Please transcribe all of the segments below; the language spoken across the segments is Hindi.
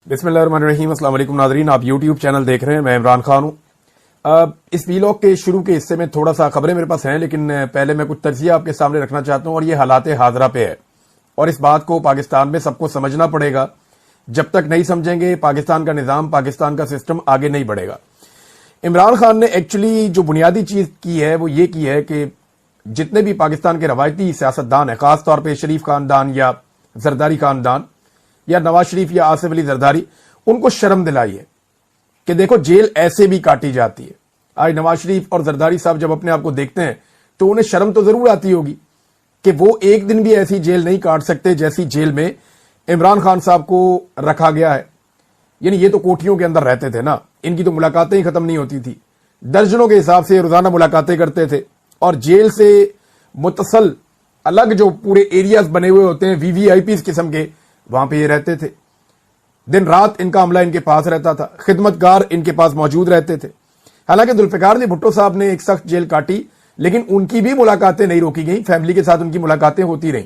बिस्मिल्लाहिर्रहमानिर्रहीम। अस्सलाम वालेकुम नाज़रीन, आप यूट्यूब चैनल देख रहे हैं, मैं इमरान खान हूं। इस वीलॉग के शुरू के हिस्से में थोड़ा सा खबरें मेरे पास हैं, लेकिन पहले मैं कुछ तज्जिया आपके सामने रखना चाहता हूं और ये हालात हाज़रा पे है और इस बात को पाकिस्तान में सबको समझना पड़ेगा। जब तक नहीं समझेंगे पाकिस्तान का निज़ाम, पाकिस्तान का सिस्टम आगे नहीं बढ़ेगा। इमरान खान ने एक्चुअली जो बुनियादी चीज़ की है वो ये की है कि जितने भी पाकिस्तान के रवायती सियासतदान हैं, खासतौर पर शरीफ खानदान या जरदारी खानदान या नवाज शरीफ या आसिफ अली जरदारी, उनको शर्म दिलाई है कि देखो जेल ऐसे भी काटी जाती है। आज नवाज शरीफ और जरदारी साहब जब अपने आप को देखते हैं तो उन्हें शर्म तो जरूर आती होगी कि वो एक दिन भी ऐसी जेल नहीं काट सकते जैसी जेल में इमरान खान साहब को रखा गया है। यानी ये तो कोठियों के अंदर रहते थे ना, इनकी तो मुलाकातें ही खत्म नहीं होती थी, दर्जनों के हिसाब से रोजाना मुलाकातें करते थे और जेल से मुतसल अलग जो पूरे एरियाज बने हुए होते हैं वीवीआईपी किस्म के, वहां पे ये रहते थे। दिन रात इनका अमला इनके पास रहता था, खिदमतगार इनके पास मौजूद रहते थे। हालांकि जुल्फिकार अली भुट्टो साहब ने एक सख्त जेल काटी, लेकिन उनकी भी मुलाकातें नहीं रोकी गई, फैमिली के साथ उनकी मुलाकातें होती रहीं।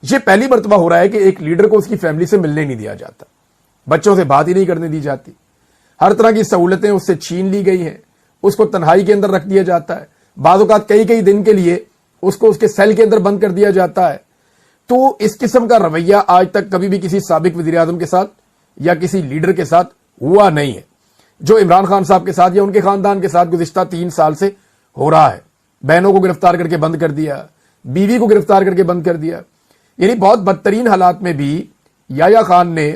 ये पहली मर्तबा हो रहा है कि एक लीडर को उसकी फैमिली से मिलने नहीं दिया जाता, बच्चों से बात ही नहीं करने दी जाती, हर तरह की सहूलतें उससे छीन ली गई हैं, उसको तन्हाई के अंदर रख दिया जाता है, बाज़ औक़ात कई कई दिन के लिए उसको उसके सेल के अंदर बंद कर दिया जाता है। तो इस किस्म का रवैया आज तक कभी भी किसी साबिक वज़ीर आज़म के साथ या किसी लीडर के साथ हुआ नहीं है, जो इमरान खान साहब के साथ या उनके खानदान के साथ गुज़िश्ता 3 साल से हो रहा है। बहनों को गिरफ्तार करके बंद कर दिया, बीवी को गिरफ्तार करके बंद कर दिया। यानी बहुत बदतरीन हालात में भी याया खान ने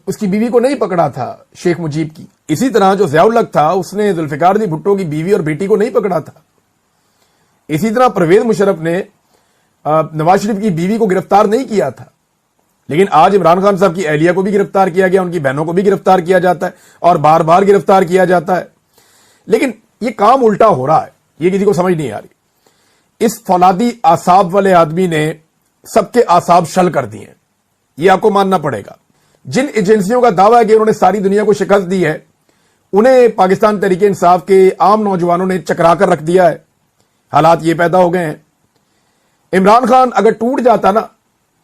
उसकी बीवी को नहीं पकड़ा था, शेख मुजीब की। इसी तरह जो ज़ियाउल हक था उसने जुल्फिकार अली भुट्टो की बीवी और बेटी को नहीं पकड़ा था। इसी तरह परवेज मुशर्रफ ने नवाज शरीफ की बीवी को गिरफ्तार नहीं किया था, लेकिन आज इमरान खान साहब की अहलिया को भी गिरफ्तार किया गया, उनकी बहनों को भी गिरफ्तार किया जाता है और बार बार गिरफ्तार किया जाता है। लेकिन ये काम उल्टा हो रहा है, ये किसी को समझ नहीं आ रही। इस फौलादी आसाब वाले आदमी ने सबके आसाब शल कर दिए, ये आपको मानना पड़ेगा। जिन एजेंसियों का दावा है कि उन्होंने सारी दुनिया को शिकस्त दी है, उन्हें पाकिस्तान तहरीक इंसाफ के आम नौजवानों ने चकरा कर रख दिया है। हालात ये पैदा हो गए हैं। इमरान खान अगर टूट जाता ना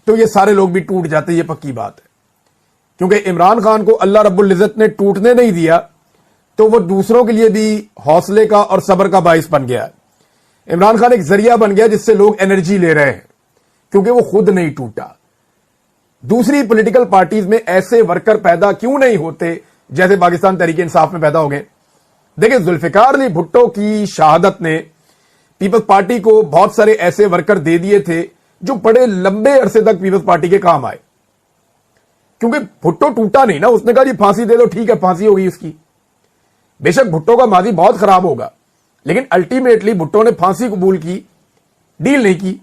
तो ये सारे लोग भी टूट जाते, ये पक्की बात है। क्योंकि इमरान खान को अल्लाह रब्बुल इज्जत ने टूटने नहीं दिया तो वो दूसरों के लिए भी हौसले का और सब्र का बाइस बन गया। इमरान खान एक जरिया बन गया जिससे लोग एनर्जी ले रहे हैं, क्योंकि वो खुद नहीं टूटा। दूसरी पॉलिटिकल पार्टीज में ऐसे वर्कर पैदा क्यों नहीं होते जैसे पाकिस्तान तहरीक इंसाफ में पैदा हो गए। देखिए, जुल्फिकार अली भुट्टो की शहादत ने पीपल्स पार्टी को बहुत सारे ऐसे वर्कर दे दिए थे जो बड़े लंबे अरसे तक पीपल्स पार्टी के काम आए। क्योंकि भुट्टो टूटा नहीं ना, उसने कहा जी फांसी दे दो, ठीक है फांसी होगी उसकी। बेशक भुट्टो का माजी बहुत खराब होगा, लेकिन अल्टीमेटली भुट्टो ने फांसी कबूल की, डील नहीं की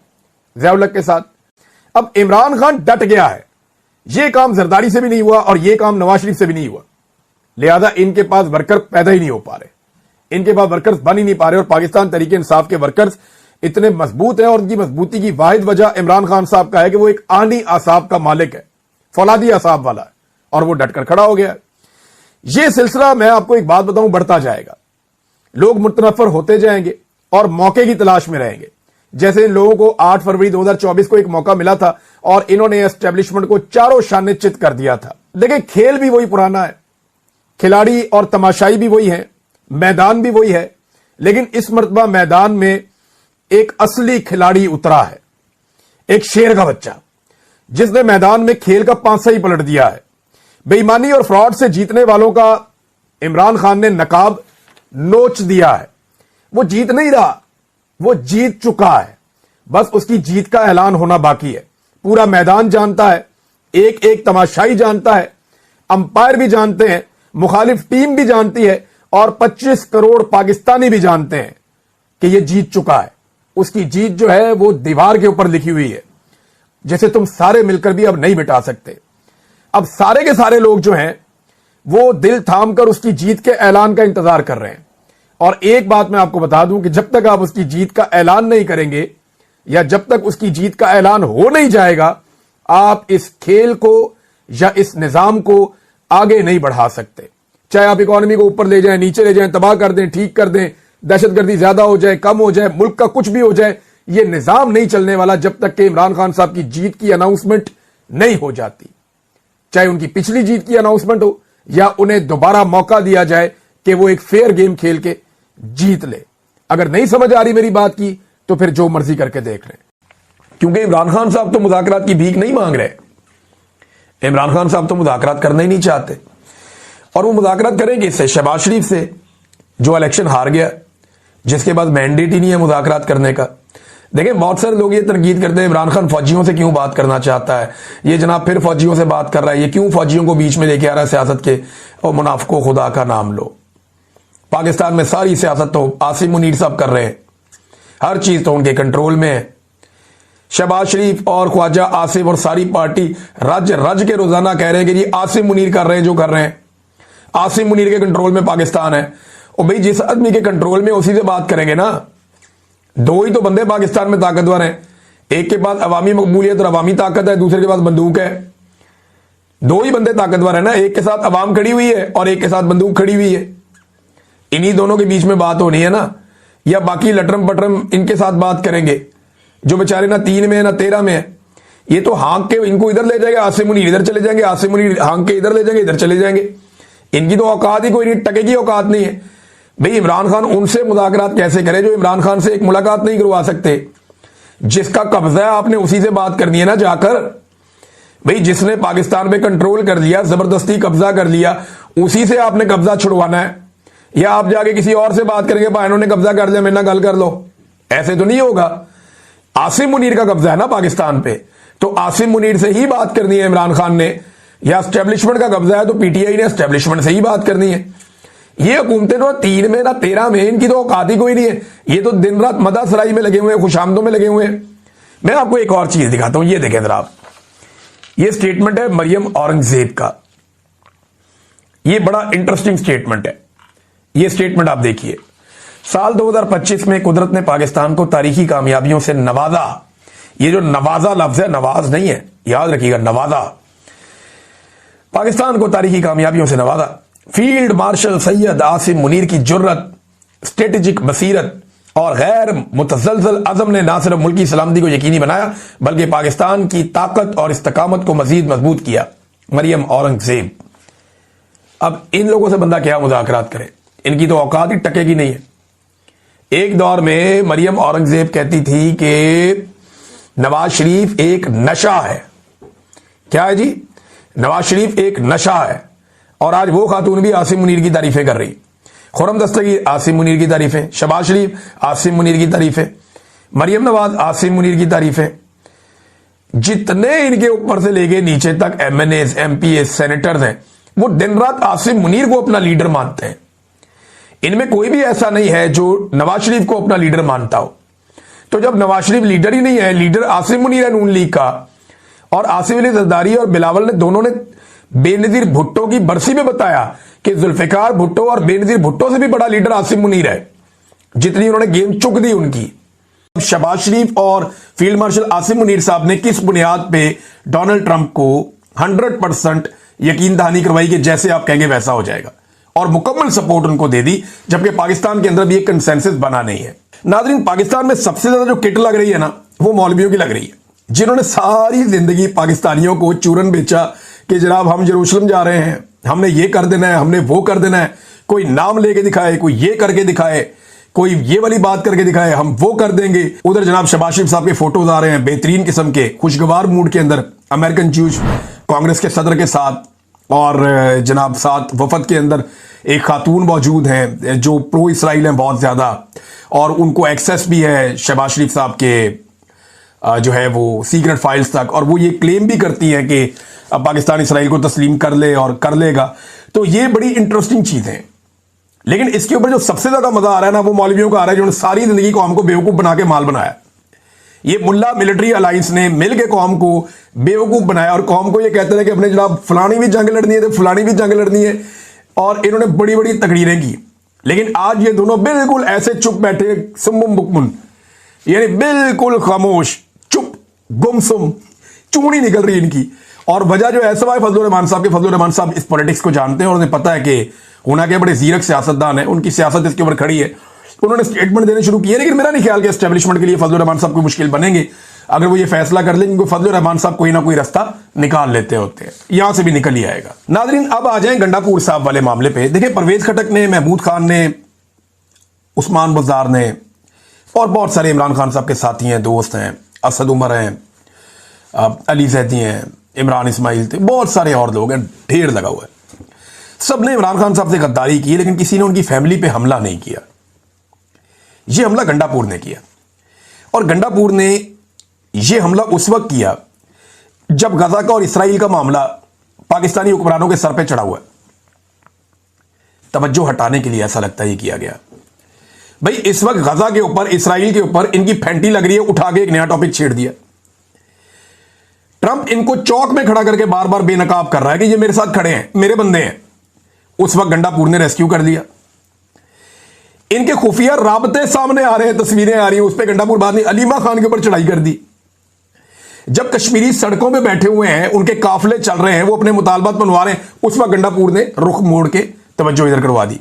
ज़ियाउल हक के साथ। अब इमरान खान डट गया है, यह काम जरदारी से भी नहीं हुआ और यह काम नवाज शरीफ से भी नहीं हुआ, लिहाजा इनके पास वर्कर पैदा ही नहीं हो पा रहे, इनके पास वर्कर्स बन ही नहीं पा रहे। और पाकिस्तान तहरीक इंसाफ के वर्कर्स इतने मजबूत हैं और उनकी मजबूती की वाहिद वजह इमरान खान साहब का है कि वो एक आनी आसाब का मालिक है, फौलादी आसाब वाला है, और वो डटकर खड़ा हो गया है। ये सिलसिला, मैं आपको एक बात बताऊं, बढ़ता जाएगा। लोग मुतनफर होते जाएंगे और मौके की तलाश में रहेंगे। जैसे इन लोगों को 8 फरवरी 2024 को एक मौका मिला था और इन्होंने एस्टेब्लिशमेंट को चारों शाने चित कर दिया था। देखिए, खेल भी वही पुराना है, खिलाड़ी और तमाशाई भी वही है, मैदान भी वही है, लेकिन इस मर्तबा मैदान में एक असली खिलाड़ी उतरा है, एक शेर का बच्चा, जिसने मैदान में खेल का पांसा ही पलट दिया है। बेईमानी और फ्रॉड से जीतने वालों का इमरान खान ने नकाब नोच दिया है। वो जीत नहीं रहा, वो जीत चुका है, बस उसकी जीत का ऐलान होना बाकी है। पूरा मैदान जानता है, एक एक तमाशाई जानता है, अंपायर भी जानते हैं, मुखालिफ टीम भी जानती है और 25 करोड़ पाकिस्तानी भी जानते हैं कि यह जीत चुका है। उसकी जीत जो है वो दीवार के ऊपर लिखी हुई है, जैसे तुम सारे मिलकर भी अब नहीं मिटा सकते। अब सारे के सारे लोग जो हैं वो दिल थाम कर उसकी जीत के ऐलान का इंतजार कर रहे हैं। और एक बात मैं आपको बता दूं कि जब तक आप उसकी जीत का ऐलान नहीं करेंगे या जब तक उसकी जीत का ऐलान हो नहीं जाएगा, आप इस खेल को या इस निजाम को आगे नहीं बढ़ा सकते। चाहे आप इकोनॉमी को ऊपर ले जाएं, नीचे ले जाएं, तबाह कर दें, ठीक कर दें, दहशतगर्दी ज्यादा हो जाए, कम हो जाए, मुल्क का कुछ भी हो जाए, यह निजाम नहीं चलने वाला जब तक कि इमरान खान साहब की जीत की अनाउंसमेंट नहीं हो जाती। चाहे उनकी पिछली जीत की अनाउंसमेंट हो या उन्हें दोबारा मौका दिया जाए कि वो एक फेयर गेम खेल के जीत ले। अगर नहीं समझ आ रही मेरी बात की तो फिर जो मर्जी करके देख रहे, क्योंकि इमरान खान साहब तो मुज़ाकरात की भीख नहीं मांग रहे। इमरान खान साहब तो मुज़ाकरात करना ही नहीं चाहते, और वो मुज़ाकरात करेंगे इससे, शहबाज शरीफ से, जो इलेक्शन हार गया, जिसके बाद मैंडेट ही नहीं है मुज़ाकरात करने का। देखें, बहुत सारे लोग ये तनकीद करते हैं इमरान खान फौजियों से क्यों बात करना चाहता है, ये जनाब फिर फौजियों से बात कर रहा है, ये क्यों फौजियों को बीच में लेके आ रहा है सियासत के, और मुनाफिको खुदा का नाम लो। पाकिस्तान में सारी सियासत तो आसिम मुनीर साहब कर रहे हैं, हर चीज तो उनके कंट्रोल में है। शहबाज शरीफ और ख्वाजा आसिफ और सारी पार्टी रज रज के रोजाना कह रहे हैं कि जी आसिम मुनीर कर रहे हैं जो कर रहे हैं, आसिम मुनीर के कंट्रोल में पाकिस्तान है। और भाई जिस आदमी के कंट्रोल में उसी से बात करेंगे ना। दो ही तो बंदे पाकिस्तान में ताकतवर हैं, एक के पास अवामी मकबूलियत और अवामी ताकत है, दूसरे के पास बंदूक है। दो ही बंदे ताकतवर है ना, एक के साथ अवाम खड़ी हुई है और एक के साथ बंदूक खड़ी हुई है। इन्हीं दोनों के बीच में बात होनी है ना, या बाकी लटरम पटरम इनके साथ बात करेंगे जो बेचारे ना 3 में है ना 13 में है। ये तो हाँक के इनको इधर ले जाएंगे, आसिम मुनीर इधर चले जाएंगे, आसिम मुनीर हाँक के इधर ले जाएंगे, इधर चले जाएंगे। इनकी तो औकात ही कोई नहीं, टके की औकात नहीं है। भाई इमरान खान उनसे मुज़ाकरात कैसे करे जो इमरान खान से एक मुलाकात नहीं करवा सकते। जिसका कब्जा है आपने उसी से बात करनी है ना जाकर। भाई जिसने पाकिस्तान पे कंट्रोल कर लिया, जबरदस्ती कब्जा कर लिया, उसी से आपने कब्जा छुड़वाना है। या आप जाके किसी और से बात करेंगे, भाई इन्होंने कब्जा कर लिया, मेरे ना गल कर लो, ऐसे तो नहीं होगा। आसिम मुनीर का कब्जा है ना पाकिस्तान पे, तो आसिम मुनीर से ही बात करनी है इमरान खान ने। या एस्टेब्लिशमेंट का कब्जा है तो पीटीआई ने एस्टेब्लिशमेंट से ही बात करनी है। ये हुकूमतें तो 3 में ना 13 में, इनकी तो औकात ही कोई नहीं है। ये तो दिन रात मदा सराई में लगे हुए हैं, खुशामदों में लगे हुए हैं। मैं आपको एक और चीज दिखाता हूं, ये देखें जरा आप, ये स्टेटमेंट है मरियम औरंगजेब का। ये बड़ा इंटरेस्टिंग स्टेटमेंट है। ये स्टेटमेंट आप देखिए, साल 2025 में कुदरत ने पाकिस्तान को तारीखी कामयाबियों से नवाजा। ये जो नवाजा लफ्ज है, नवाज नहीं है, याद रखिएगा, नवाजा। पाकिस्तान को तारीखी कामयाबियों से नवाजा। फील्ड मार्शल सैयद आसिम मुनीर की जुर्रत, स्ट्रेटेजिक बसीरत और गैर मुतजलजल अज़म ने न सिर्फ मुल्की सलामती को यकीनी बनाया बल्कि पाकिस्तान की ताकत और इस्तकामत को मजीद मजबूत किया। मरियम औरंगजेब। अब इन लोगों से बंदा क्या मुज़ाकरात करे, इनकी तो औकात ही टके की नहीं है। एक दौर में मरियम औरंगजेब कहती थी कि नवाज शरीफ एक नशा है। क्या है जी? नवाज शरीफ एक नशा है। और आज वो खातून भी आसिम मुनीर की तारीफें कर रही। खुरम दस्तगी आसिम मुनीर की तारीफें, शहबाज शरीफ आसिम मुनीर की तारीफें, मरियम नवाज आसिम मुनीर की तारीफें। जितने इनके ऊपर से लेके नीचे तक एमएनएस, एमपीएस, सेनेटर्स हैं, वो दिन रात आसिम मुनीर को अपना लीडर मानते हैं। इनमें कोई भी ऐसा नहीं है जो नवाज शरीफ को अपना लीडर मानता हो। तो जब नवाज शरीफ लीडर ही नहीं है, लीडर आसिम मुनीर है नून लीग का, और आसिफ अली जरदारी और बिलावल ने दोनों ने बेनजीर भुट्टो की बरसी में बताया कि जुल्फिकार भुट्टो और बेनजीर भुट्टो से भी बड़ा लीडर आसिम मुनीर है, जितनी उन्होंने गेम चुक दी उनकी। शहबाज शरीफ और फील्ड मार्शल आसिम मुनीर साहब ने किस बुनियाद पे डोनाल्ड ट्रंप को 100% यकीन दहानी करवाई कि जैसे आप कहेंगे वैसा हो जाएगा, और मुकम्मल सपोर्ट उनको दे दी, जबकि पाकिस्तान के अंदर भी एक कंसेंसस बना नहीं है। नाज़रीन, पाकिस्तान में सबसे ज्यादा जो किट लग रही है ना, वो मौलवियों की लग रही है, जिन्होंने सारी जिंदगी पाकिस्तानियों को चूरन बेचा कि जनाब हम यरूशलेम जा रहे हैं, हमने ये कर देना है, हमने वो कर देना है। कोई नाम लेके दिखाए, कोई ये करके दिखाए, कोई ये वाली बात करके दिखाए, हम वो कर देंगे। उधर जनाब शहबाज शरीफ साहब के फोटोज आ रहे हैं बेहतरीन किस्म के, खुशगवार मूड के अंदर, अमेरिकन जूश कांग्रेस के सदर के साथ, और जनाब साथ वफद के अंदर एक खातून मौजूद हैं जो प्रो इसराइल हैं बहुत ज्यादा, और उनको एक्सेस भी है शहबाज शरीफ साहब के जो है वो सीक्रेट फाइल्स तक, और वो ये क्लेम भी करती हैं कि अब पाकिस्तान इसराइल को तस्लीम कर ले और कर लेगा। तो ये बड़ी इंटरेस्टिंग चीज है। लेकिन इसके ऊपर जो सबसे ज्यादा मजा आ रहा है ना, वो मौलवियों का आ रहा है, जिन्होंने सारी जिंदगी कौम को बेवकूफ बना के माल बनाया। ये मुल्ला मिलिट्री अलायंस ने मिल के कौम को बेवकूफ बनाया, और कौम को ये कहते रहे कि अपने जनाब फलानी भी जंग लड़नी है तो फलानी भी जंग लड़नी है, और इन्होंने बड़ी बड़ी तकरीरें की। लेकिन आज ये दोनों बिल्कुल ऐसे चुप बैठे, सुम्मुम बुकमुन, यानी बिल्कुल खामोश, चुप, गुमसुम, चूड़ी निकल रही इनकी। और वजह जो है सवाए फजलुर रहमान साहब के, फजलुर रहमान साहब इस पॉलिटिक्स को जानते हैं और उन्हें पता है कि होना के बड़े जीरक सियासतदान है, उनकी सियासत इसके ऊपर खड़ी है। उन्होंने स्टेटमेंट देने शुरू किए, लेकिन मेरा नहीं ख्याल कि एस्टेब्लिशमेंट के लिए फजलुर रहमान साहब को मुश्किल बनेंगे। अगर वो ये फैसला कर लें कि फजल रहमान साहब कोई ना कोई रास्ता निकाल लेते होते हैं, यहां से भी निकल ही आएगा। नादरीन, अब आ जाएं गंडापुर साहब वाले मामले पे। देखिए, परवेज खटक ने, महमूद खान ने, उस्मान बज़ार ने और बहुत सारे इमरान खान साहब के साथी हैं, दोस्त हैं, असद उमर हैं, अली जैदी हैं, इमरान इस्माइल थे, बहुत सारे और लोग हैं, ढेर लगा हुआ है। सब ने इमरान खान साहब से गद्दारी की, लेकिन किसी ने उनकी फैमिली पे हमला नहीं किया। यह हमला गंडापुर ने किया, और गंडापुर ने यह हमला उस वक्त किया जब गजा का और इसराइल का मामला पाकिस्तानी हुक्मरानों के सर पे चढ़ा हुआ है। तवज्जो हटाने के लिए ऐसा लगता है ये किया गया। भाई, इस वक्त गजा के ऊपर, इसराइल के ऊपर इनकी फैंटी लग रही है, उठा के एक नया टॉपिक छेड़ दिया। ट्रंप इनको चौक में खड़ा करके बार बार बेनकाब कर रहा है कि ये मेरे साथ खड़े हैं, मेरे बंदे हैं। उस वक्त गंडापुर ने रेस्क्यू कर लिया। इनके खुफिया राबते सामने आ रहे हैं, तस्वीरें आ रही हैं, उस पर गंडापुर बाद ने अलीमा खान के ऊपर चढ़ाई कर दी। जब कश्मीरी सड़कों पे बैठे हुए हैं, उनके काफिले चल रहे हैं, वो अपने मुतालबात मनवा रहे हैं, उस वक्त गंडापुर ने रुख मोड़ के तवज्जो इधर करवा दी।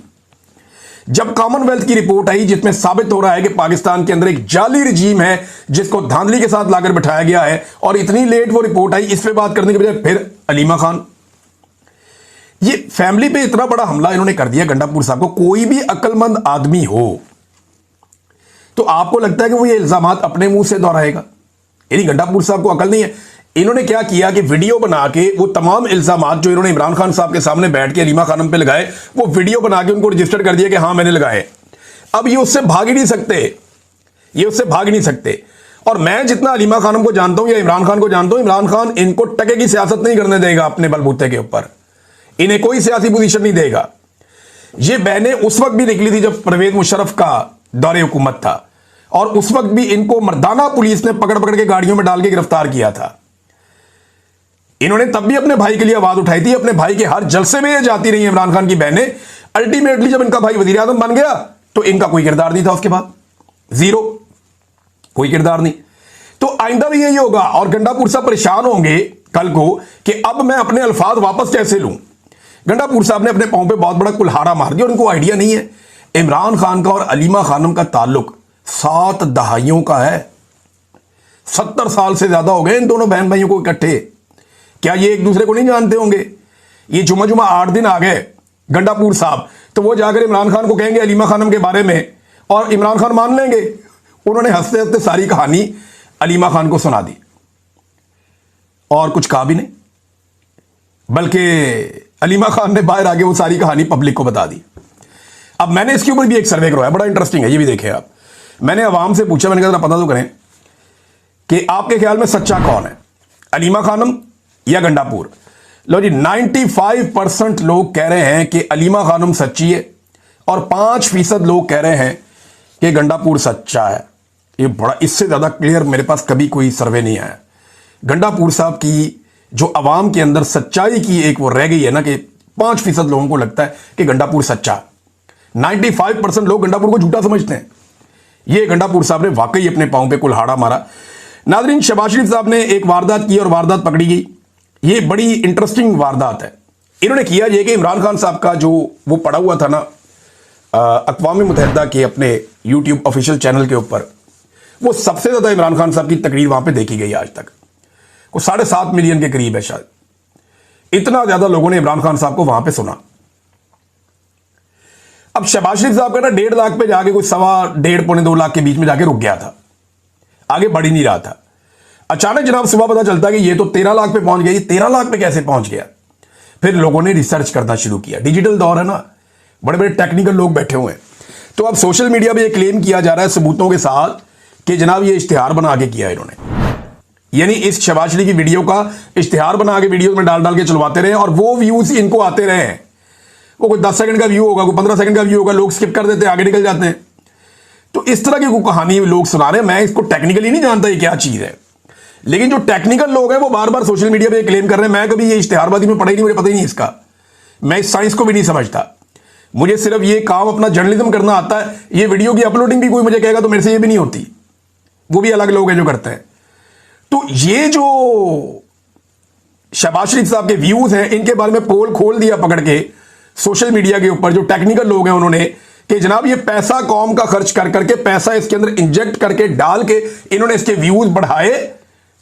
जब कॉमनवेल्थ की रिपोर्ट आई जिसमें साबित हो रहा है कि पाकिस्तान के अंदर एक जाली रजीम है जिसको धांधली के साथ लाकर बिठाया गया है, और इतनी लेट वो रिपोर्ट आई, इस पे बात करने के बजाय फिर अलीमा खान। ये फैमिली पे इतना बड़ा हमला इन्होंने कर दिया गंडापुर साहब को। कोई भी अक्लमंद आदमी हो तो आपको लगता है कि वो ये इल्जामात अपने मुंह से दोहराएगा? यानी गंडापुर साहब को अकल नहीं है। इन्होंने क्या किया कि वीडियो बना के वो तमाम इल्जामात जो इन्होंने इमरान खान साहब के सामने बैठ के अलीमा खानम पे लगाए, वो वीडियो बना के उनको रजिस्टर कर दिया कि हाँ मैंने लगाए। अब ये उससे भाग ही नहीं सकते, ये उससे भाग ही नहीं सकते। और मैं जितना अलीमा खानम को जानता हूं या इमरान खान को जानता हूं, इमरान खान इनको टके की सियासत नहीं करने देगा अपने बलबूते के ऊपर, इन्हें कोई सियासी पोजीशन नहीं देगा। ये बहनें उस वक्त भी निकली थी जब परवेज मुशर्रफ का दौरे हुकूमत था, और उस वक्त भी इनको मर्दाना पुलिस ने पकड़ पकड़ के गाड़ियों में डाल के गिरफ्तार किया था। इन्होंने तब भी अपने भाई के लिए आवाज उठाई थी, अपने भाई के हर जलसे में ये जाती रही इमरान खान की बहनें। अल्टीमेटली जब इनका भाई वजीर आजम बन गया तो इनका कोई किरदार नहीं था, उसके बाद जीरो, कोई किरदार नहीं। तो आइंदा भी यही होगा, और गंडापुर साहब परेशान होंगे कल को कि अब मैं अपने अल्फाज वापस कैसे लूं। गंडापुर साहब ने अपने पांव पे बहुत बड़ा कुल्हाड़ा मार दिया, और उनको आइडिया नहीं है इमरान खान का और अलीमा खानम का ताल्लुक 7 दहाइयों का है। 70 साल से ज्यादा हो गए इन दोनों बहन भाइयों को इकट्ठे। क्या ये एक दूसरे को नहीं जानते होंगे? ये जुमा 8 दिन आ गए गंडापुर साहब, तो वो जाकर इमरान खान को कहेंगे अलीमा खानम के बारे में, और इमरान खान मान लेंगे। उन्होंने हंसते हंसते सारी कहानी अलीमा खान को सुना दी, और कुछ कहा भी नहीं, बल्कि अलीमा खान ने बाहर आके वो सारी कहानी पब्लिक को बता दी। अब मैंने इसके ऊपर भी एक सर्वे करवाया, बड़ा इंटरेस्टिंग है, ये भी देखें आप। मैंने आवाम से पूछा, मैंने कहा पता तो करें कि आपके ख्याल में सच्चा कौन है, अलीमा खानम या गंडापुर? लो जी, 95% लोग कह रहे हैं कि अलीमा खानम सच्ची है, और 5% लोग कह रहे हैं कि गंडापुर सच्चा है। ये बड़ा, इससे ज्यादा क्लियर मेरे पास कभी कोई सर्वे नहीं आया। गंडापुर साहब की जो अवाम के अंदर सच्चाई की एक वो रह गई है ना, कि 5% लोगों को लगता है कि गंडापुर सच्चा। 95% लोग गंडापुर को झूठा समझते हैं। ये गंडापुर साहब ने वाकई अपने पांव पे कुल्हाड़ा मारा। नादरीन, शहबाज शरीफ साहब ने एक वारदात की और वारदात पकड़ी गई। ये बड़ी इंटरेस्टिंग वारदात है। इन्होंने किया ये कि इमरान खान साहब का जो वो पड़ा हुआ था ना अक़वाम मुत्तहिदा के अपने यूट्यूब ऑफिशियल चैनल के ऊपर, वो सबसे ज्यादा इमरान खान साहब की तकरीर वहां पे देखी गई आज तक। वो 7.5 मिलियन के करीब है शायद। इतना ज्यादा लोगों ने इमरान खान साहब को वहां पे सुना। अब शहबाज शरीफ साहब का ना 1.5 लाख पे जाके कोई 1.5 पौने 2 लाख के बीच में जाके रुक गया था, आगे बढ़ ही नहीं रहा था। अचानक जनाब सुबह पता चलता है कि ये तो 13 लाख पे पहुंच गया। ये 13 लाख पे कैसे पहुंच गया? फिर लोगों ने रिसर्च करना शुरू किया। डिजिटल दौर है ना, बड़े बड़े टेक्निकल लोग बैठे हुए हैं। तो अब सोशल मीडिया पे ये क्लेम किया जा रहा है सबूतों के साथ कि जनाब ये इश्तिहार बना के किया इन्होंने, यानी इस शहबाज शरीफ की वीडियो का इश्तिहार बना के वीडियो में डाल डाल के चलवाते रहे, और वो व्यूज इनको आते रहे हैं। वो कोई 10 सेकंड का व्यू होगा, कोई 15 सेकंड का व्यू होगा, लोग स्किप कर देते हैं, आगे निकल जाते हैं। तो इस तरह की कोई कहानी लोग सुना रहे हैं। मैं इसको टेक्निकली नहीं जानता ये क्या चीज है, लेकिन जो टेक्निकल लोग हैं वो बार बार सोशल मीडिया पे क्लेम कर रहे हैं। मैं कभी ये इश्तिहारबाजी में पढ़ा ही नहीं, मुझे पता ही नहीं इसका। मैं इस साइंस को भी नहीं समझता। मुझे सिर्फ ये काम अपना जर्नलिज्म करना आता है। ये वीडियो की अपलोडिंग भी कोई मुझे कहेगा तो मेरे से ये भी नहीं होती, वो भी अलग लोग हैं जो करते हैं। तो ये जो शहबाज शरीफ साहब के व्यूज हैं, इनके बारे में पोल खोल दिया पकड़ के सोशल मीडिया के ऊपर जो टेक्निकल लोग हैं उन्होंने, कि जनाब ये पैसा कौम का खर्च कर करके, पैसा इसके अंदर इंजेक्ट करके डाल के इन्होंने इसके व्यूज बढ़ाए